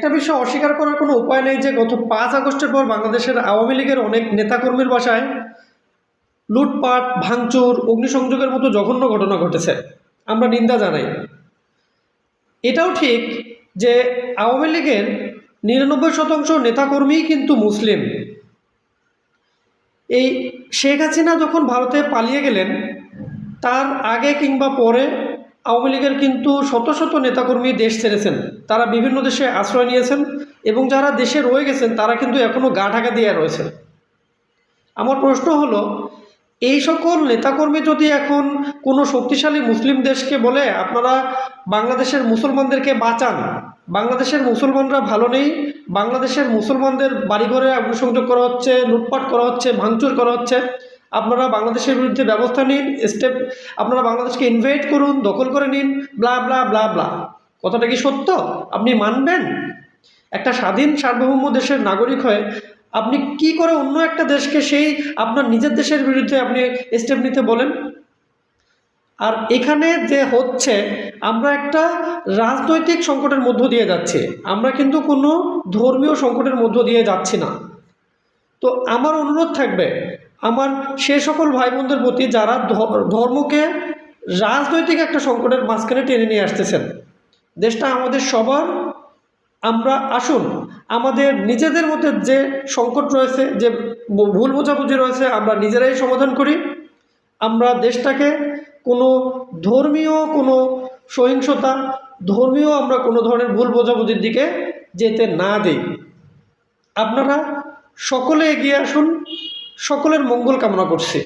একটা বিষয় অস্বীকার করার কোনো উপায় নেই যে গত 5 আগস্টের পর বাংলাদেশের আওয়ামী লীগের অনেক নেতাকর্মীর বাসায় লুটপাট, ভাঙচুর, অগ্নিসংযোগের মতো জঘন্য ঘটনা ঘটেছে। আমরা নিন্দা জানাই। এটাও ঠিক যে আওয়ামী লীগের 99% নেতাকর্মীই কিন্তু মুসলিম। এই শেখ হাসিনা যখন ভারতে পালিয়ে গেলেন, তার আগে কিংবা পরে আওয়ামী লীগের কিন্তু শত শত নেতাকর্মী দেশ ছেড়েছেন। তারা বিভিন্ন দেশে আশ্রয় নিয়েছেন এবং যারা দেশে রয়ে গেছেন তারা কিন্তু এখনও গা ঢাকা দিয়ে রয়েছেন। আমার প্রশ্ন হলো, এই সকল নেতাকর্মী যদি এখন কোনো শক্তিশালী মুসলিম দেশকে বলে আপনারা বাংলাদেশের মুসলমানদেরকে বাঁচান, বাংলাদেশের মুসলমানরা ভালো নেই, বাংলাদেশের মুসলমানদের বাড়িঘরে অগ্নিসংযোগ করা হচ্ছে, লুটপাট করা হচ্ছে, ভাঙচুর করা হচ্ছে, আপনারা বাংলাদেশের বিরুদ্ধে ব্যবস্থা নিন, স্টেপ আপনারা বাংলাদেশকে ইনভাইট করুন, দখল করে নিন, ব্লা ব্লা ব্লা ব্লা, কথাটা কি সত্য? আপনি মানবেন? একটা স্বাধীন সার্বভৌম দেশের নাগরিক হয়ে আপনি কি করে অন্য একটা দেশকে সেই আপনার নিজের দেশের বিরুদ্ধে আপনি স্টেপ নিতে বলেন? আর এখানে যে হচ্ছে, আমরা একটা রাজনৈতিক সংকটের মধ্য দিয়ে যাচ্ছি, আমরা কিন্তু কোনো ধর্মীয় সংকটের মধ্য দিয়ে যাচ্ছি না। তো আমার অনুরোধ থাকবে আমার সে সকল ভাই বোনদের প্রতি যারা ধর্মকে রাজনৈতিক একটা সংকটের মাঝখানে টেনে নিয়ে আসতেছেন। দেশটা আমাদের সবার, আমরা আসুন আমাদের নিজেদের মধ্যে যে সংকট রয়েছে, যে ভুল বোঝাবুঝি রয়েছে, আমরা নিজেরাই সমাধান করি। আমরা দেশটাকে কোনো ধর্মীয় কোনো সহিংসতা, ধর্মীয় আমরা কোনো ধরনের ভুল বোঝাবুঝির দিকে যেতে না দিই। আপনারা সকলে এগিয়ে আসুন, সকলের মঙ্গল কামনা করছি।